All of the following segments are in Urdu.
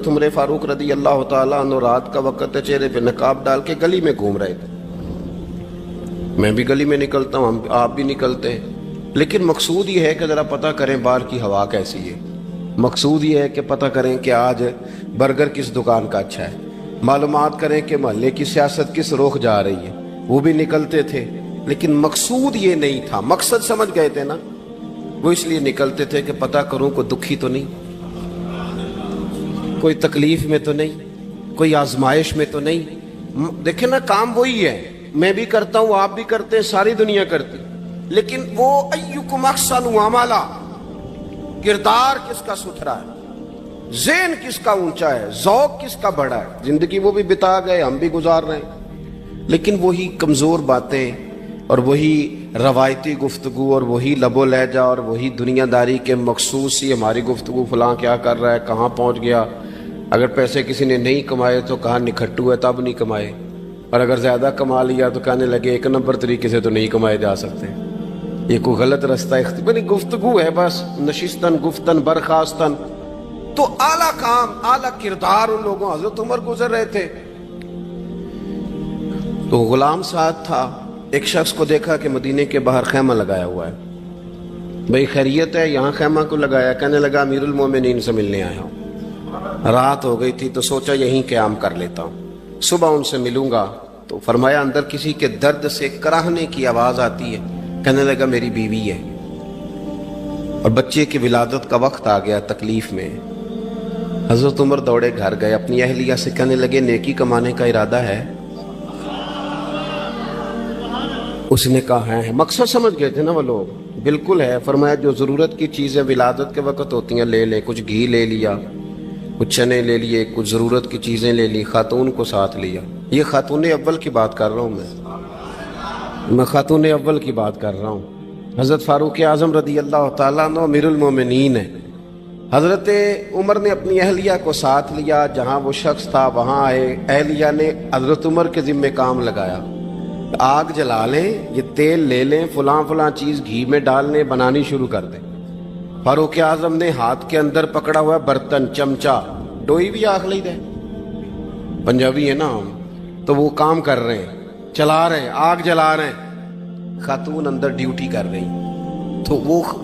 حضرت عمر فاروق رضی اللہ تعالیٰ عنہ رات کا وقت چہرے پہ نقاب ڈال کے گلی میں گھوم رہے تھے. میں بھی گلی میں نکلتا ہوں, آپ بھی نکلتے ہیں, لیکن مقصود یہ ہے کہ ذرا پتہ کریں باہر کی ہوا کیسی ہے. مقصود یہ ہے کہ پتہ کریں کہ آج برگر کس دکان کا اچھا ہے, معلومات کریں کہ محلے کی سیاست کس رخ جا رہی ہے. وہ بھی نکلتے تھے, لیکن مقصود یہ نہیں تھا. مقصد سمجھ گئے تھے نا, وہ اس لیے نکلتے تھے کہ پتہ کروں کوئی دکھی تو نہیں, کوئی تکلیف میں تو نہیں, کوئی آزمائش میں تو نہیں. دیکھیں نا, کام وہی ہے, میں بھی کرتا ہوں, آپ بھی کرتے ہیں, ساری دنیا کرتی, لیکن وہ ایکم احسن عملا, کردار کس کا ستھرا ہے, ذہن کس کا اونچا ہے, ذوق کس کا بڑا ہے. زندگی وہ بھی بتا گئے, ہم بھی گزار رہے ہیں, لیکن وہی کمزور باتیں اور وہی روایتی گفتگو اور وہی لب و لہجہ اور وہی دنیا داری کے مخصوص ہی ہماری گفتگو, فلاں کیا کر رہا ہے, کہاں پہنچ گیا. اگر پیسے کسی نے نہیں کمائے تو کہاں نکھٹو ہے تب نہیں کمائے, اور اگر زیادہ کما لیا تو کہنے لگے ایک نمبر طریقے سے تو نہیں کمائے جا سکتے, یہ کوئی غلط رستہ اختیار. گفتگو ہے بس, نشستن گفتن برخاستن. تو اعلیٰ کام, اعلیٰ کردار ان لوگوں, حضرت عمر گزر رہے تھے تو غلام ساتھ تھا. ایک شخص کو دیکھا کہ مدینے کے باہر خیمہ لگایا ہوا ہے. بھئی خیریت ہے, یہاں خیمہ کو لگایا؟ کہنے لگا امیر المومنین سے ملنے آیا ہوں, رات ہو گئی تھی تو سوچا یہیں قیام کر لیتا ہوں, صبح ان سے ملوں گا. تو فرمایا اندر کسی کے درد سے کراہنے کی آواز آتی ہے. کہنے لگا میری بیوی ہے اور بچے کی ولادت کا وقت آ گیا, تکلیف میں. حضرت عمر دوڑے گھر گئے, اپنی اہلیہ سے کہنے لگے نیکی کمانے کا ارادہ ہے؟ اس نے کہا ہے. مقصد سمجھ گئے تھے نا وہ لوگ, بالکل ہے. فرمایا جو ضرورت کی چیزیں ولادت کے وقت ہوتی ہیں لے لے. کچھ گھی لے لیا, کچھ چنے لے لیے, کچھ ضرورت کی چیزیں لے لی, خاتون کو ساتھ لیا. یہ خاتون اول کی بات کر رہا ہوں, میں خاتون اول کی بات کر رہا ہوں. حضرت فاروق اعظم رضی اللہ تعالیٰ عنہ امیر المومنین ہیں. حضرت عمر نے اپنی اہلیہ کو ساتھ لیا, جہاں وہ شخص تھا وہاں آئے. اہلیہ نے حضرت عمر کے ذمہ کام لگایا, آگ جلا لیں, یہ تیل لے لیں, فلاں فلاں چیز گھی میں ڈال لیں, بنانی شروع کر دیں. فاروق اعظم نے ہاتھ کے اندر پکڑا ہوا برتن, چمچہ, ڈوئی بھی آخ لی دے, پنجابی ہے نا ہم, تو وہ کام کر رہے ہیں, چلا رہے ہیں, آگ جلا رہے ہیں. خاتون اندر ڈیوٹی کر رہی. تو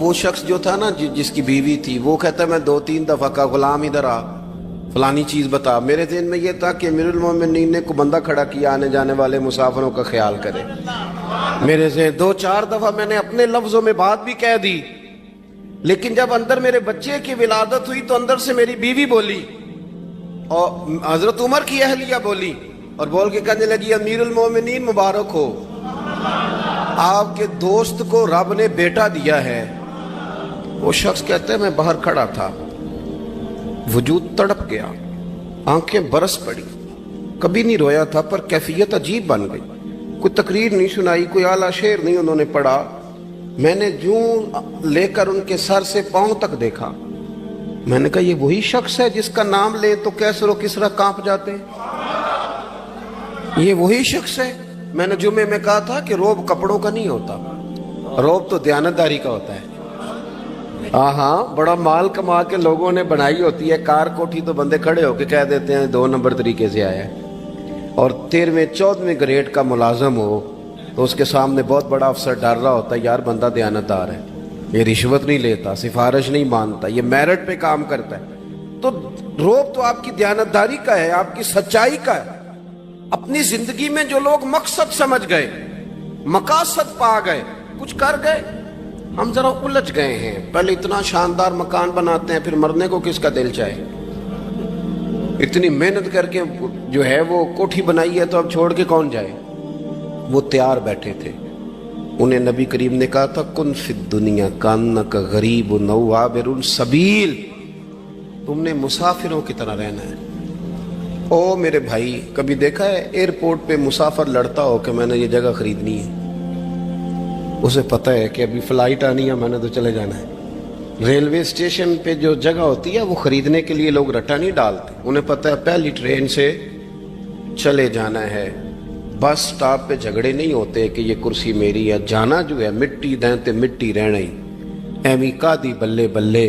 وہ شخص جو تھا نا جس کی بیوی تھی, وہ کہتا ہے میں 2-3 دفعہ کا غلام ادھر آ, فلانی چیز بتا. میرے ذہن میں یہ تھا کہ امیر المومنین نے کو بندہ کھڑا کیا آنے جانے والے مسافروں کا خیال کرے. میرے سے 2-4 دفعہ میں نے اپنے لفظوں میں بات بھی کہہ دی, لیکن جب اندر میرے بچے کی ولادت ہوئی تو اندر سے میری بیوی بولی اور حضرت عمر کی اہلیہ بولی, اور بول کے کہنے لگی امیر المومنین مبارک ہو, آپ کے دوست کو رب نے بیٹا دیا ہے. وہ شخص کہتا ہے میں باہر کھڑا تھا, وجود تڑپ گیا, آنکھیں برس پڑی. کبھی نہیں رویا تھا پر کیفیت عجیب بن گئی. کوئی تقریر نہیں سنائی, کوئی اعلیٰ شعر نہیں انہوں نے پڑھا. میں نے جوں لے کر ان کے سر سے پاؤں تک دیکھا. میں نے کہا یہ وہی شخص ہے جس کا نام لے تو کیسر و کسرا کانپ جاتے ہیں, یہ وہی شخص ہے. میں نے جمعے میں کہا تھا کہ روب کپڑوں کا نہیں ہوتا, روب تو دیانتداری کا ہوتا ہے. ہاں, بڑا مال کما کے لوگوں نے بنائی ہوتی ہے کار کوٹھی, تو بندے کھڑے ہو کے کہہ دیتے ہیں 2 نمبر طریقے سے آیا ہے. اور 13ویں-14ویں گریڈ کا ملازم ہو تو اس کے سامنے بہت بڑا افسر ڈر رہا ہوتا ہے, یار بندہ دیانتدار ہے, یہ رشوت نہیں لیتا, سفارش نہیں مانتا, یہ میرٹ پہ کام کرتا ہے. تو روب تو آپ کی دیانتداری کا ہے, آپ کی سچائی کا ہے. اپنی زندگی میں جو لوگ مقصد سمجھ گئے, مقاصد پا گئے, کچھ کر گئے, ہم ذرا الجھ گئے ہیں. پہلے اتنا شاندار مکان بناتے ہیں, پھر مرنے کو کس کا دل چاہے. اتنی محنت کر کے جو ہے وہ کوٹھی بنائی ہے, تو اب چھوڑ کے کون جائے. وہ تیار بیٹھے تھے. انہیں نبی کریم نے کہا تھا کن فی الدنیا کانک غریب نو عابر السبیل, تم نے مسافروں کی طرح رہنا ہے. او میرے بھائی, کبھی دیکھا ہے ایئرپورٹ پہ مسافر لڑتا ہو کہ میں نے یہ جگہ خریدنی ہے؟ اسے پتہ ہے کہ ابھی فلائٹ آنی ہے, میں نے تو چلے جانا ہے. ریلوے اسٹیشن پہ جو جگہ ہوتی ہے وہ خریدنے کے لیے لوگ رٹا نہیں ڈالتے, انہیں پتہ ہے پہلی ٹرین سے چلے جانا ہے. بس سٹاپ پہ جھگڑے نہیں ہوتے کہ یہ کرسی میری ہے, جانا جو ہے مٹی دیں تے مٹی رہنا ہی. ایویں کا دی بلے بلے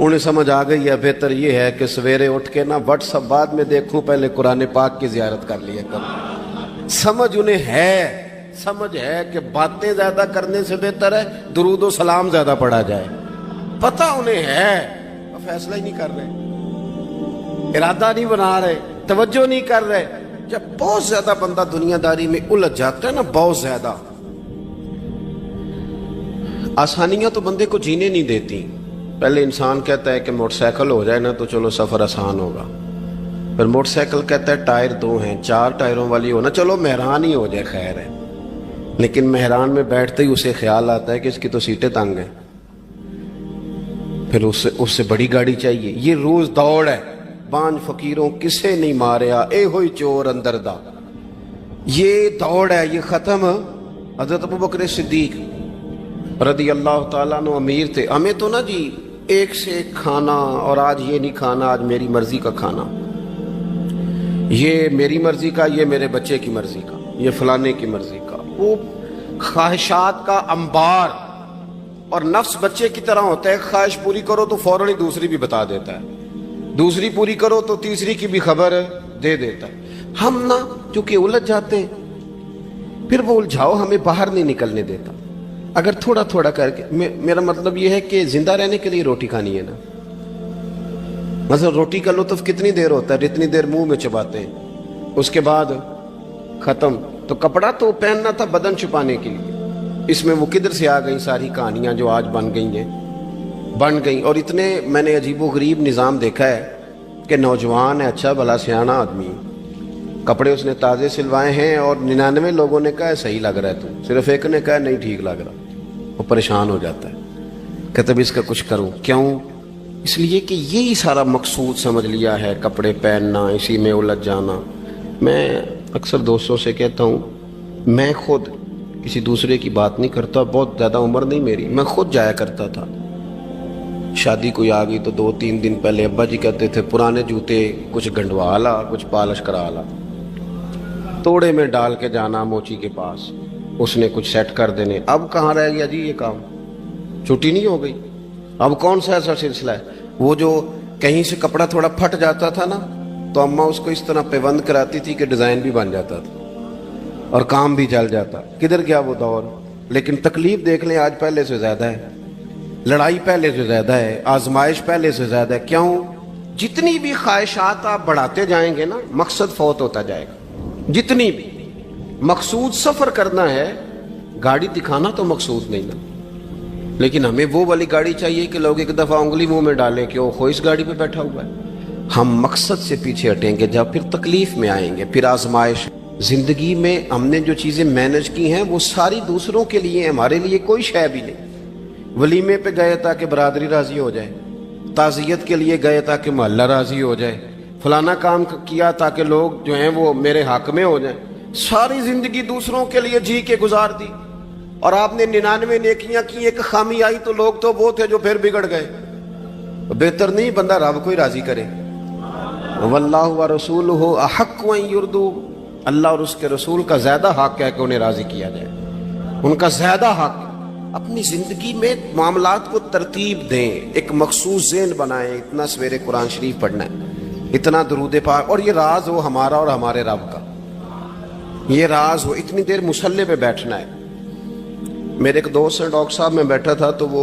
انہیں سمجھ آ گئی ہے بہتر یہ ہے کہ سویرے اٹھ کے نا واٹس ایپ بعد میں دیکھوں، پہلے قرآن پاک کی زیارت کر لیا کروں۔ سمجھ انہیں ہے کہ باتیں زیادہ کرنے سے بہتر ہے درود و سلام زیادہ پڑھا جائے، پتہ انہیں ہے، فیصلہ ہی نہیں کر رہے، ارادہ نہیں بنا رہے، توجہ نہیں کر رہے۔ جب بہت زیادہ بندہ دنیا داری میں الجھ جاتا ہے نا، بہت زیادہ، آسانیاں تو بندے کو جینے نہیں دیتی۔ پہلے انسان کہتا ہے کہ موٹر سائیکل ہو جائے نا تو چلو سفر آسان ہوگا، پھر موٹر سائیکل کہتا ہے ٹائر 2 ہیں، 4 ٹائروں والی ہونا، چلو مہران ہی ہو جائے خیر ہے، لیکن مہران میں بیٹھتے ہی اسے خیال آتا ہے کہ اس کی تو سیٹیں تنگ ہیں، پھر اس سے بڑی گاڑی چاہیے۔ یہ روز دوڑ ہے، بانج فقیروں کسے نہیں ماریا، اے ہوئی چور اندر دا، یہ دوڑ ہے، یہ ختم۔ حضرت ابوبکر صدیق رضی اللہ تعالیٰ عنہ امیر تھے، ہمیں تو نا جی ایک سے ایک کھانا، اور آج یہ نہیں کھانا، آج میری مرضی کا کھانا، یہ میری مرضی کا، یہ میرے بچے کی مرضی کا، یہ فلانے کی مرضی کا، وہ خواہشات کا انبار۔ اور نفس بچے کی طرح ہوتا ہے، خواہش پوری کرو تو فوراً ہی دوسری بھی بتا دیتا ہے، دوسری پوری کرو تو تیسری کی بھی خبر دے دیتا ہے۔ ہم نا چونکہ الجھ جاتے ہیں، پھر وہ الجھاؤ ہمیں باہر نہیں نکلنے دیتا۔ اگر تھوڑا تھوڑا کر کے، میرا مطلب یہ ہے کہ زندہ رہنے کے لیے روٹی کھانی ہے نا، مثلا روٹی کا لطف کتنی دیر ہوتا ہے، جتنی دیر منہ میں چباتے ہیں، اس کے بعد ختم۔ تو کپڑا تو پہننا تھا بدن چھپانے کے لیے، اس میں وہ کدھر سے آ گئی ساری کہانیاں جو آج بن گئیں۔ اور اتنے میں نے عجیب و غریب نظام دیکھا ہے کہ نوجوان ہے، اچھا بھلا سیانا آدمی، کپڑے اس نے تازے سلوائے ہیں، اور 99 لوگوں نے کہا ہے صحیح لگ رہا ہے، تو صرف ایک نے کہا نہیں ٹھیک لگ رہا، وہ پریشان ہو جاتا ہے، کہتا ہے اس کا کچھ کروں۔ کیوں؟ اس لیے کہ یہی سارا مقصود سمجھ لیا ہے، کپڑے پہننا، اسی میں الجھ جانا۔ میں اکثر دوستوں سے کہتا ہوں، میں خود کسی دوسرے کی بات نہیں کرتا، بہت زیادہ عمر نہیں میری، میں خود جایا کرتا تھا، شادی کوئی آ گئی تو 2-3 دن پہلے ابا جی کہتے تھے پرانے جوتے کچھ گنڈوا لا، کچھ پالش کرا لا، توڑے میں ڈال کے جانا موچی کے پاس، اس نے کچھ سیٹ کر دینے۔ اب کہاں رہ گیا جی یہ کام، چھٹی نہیں ہو گئی، اب کون سا ایسا سلسلہ ہے؟ وہ جو کہیں سے کپڑا تھوڑا پھٹ جاتا تھا نا، تو اماں اس کو اس طرح پیوند کراتی تھی کہ ڈیزائن بھی بن جاتا تھا اور کام بھی چل جاتا۔ کدھر گیا وہ دور؟ لیکن تکلیف دیکھ لیں آج پہلے سے زیادہ ہے، لڑائی پہلے سے زیادہ ہے، آزمائش پہلے سے زیادہ ہے۔ کیوں؟ جتنی بھی خواہشات آپ بڑھاتے جائیں گے نا، مقصد فوت ہوتا جائے گا۔ جتنی بھی مقصود سفر کرنا ہے، گاڑی دکھانا تو مقصود نہیں نا، لیکن ہمیں وہ والی گاڑی چاہیے کہ لوگ ایک دفعہ انگلی منہ میں ڈالیں کہ وہ اس گاڑی پہ بیٹھا ہوا ہے۔ ہم مقصد سے پیچھے ہٹیں گے جب پھر تکلیف میں آئیں گے، پھر آزمائش۔ زندگی میں ہم نے جو چیزیں مینج کی ہیں وہ ساری دوسروں کے لیے، ہمارے لیے کوئی شے بھی نہیں۔ ولیمے پہ گئے تاکہ برادری راضی ہو جائے، تعزیت کے لیے گئے تاکہ محلہ راضی ہو جائے، فلانا کام کیا تاکہ لوگ جو ہیں وہ میرے حق میں ہو جائیں۔ ساری زندگی دوسروں کے لیے جی کے گزار دی، اور آپ نے 99 نیکیاں کی، ایک خامی آئی تو لوگ تو وہ تھے جو پھر بگڑ گئے۔ بہتر نہیں بندہ رب کو ہی راضی کرے۔ واللہ ورسولہ احق ان یرضوا، اللہ اور اس کے رسول کا زیادہ حق ہے کہ انہیں راضی کیا جائے، ان کا زیادہ حق۔ اپنی زندگی میں معاملات کو ترتیب دیں، ایک مخصوص ذہن بنائیں، اتنا سویرے قرآن شریف پڑھنا ہے، اتنا درود پاک، اور یہ راز ہو ہمارا اور ہمارے رب کا، یہ راز ہو، اتنی دیر مصلی پہ بیٹھنا ہے۔ میرے ایک دوست ہیں ڈاکٹر صاحب، میں بیٹھا تھا تو وہ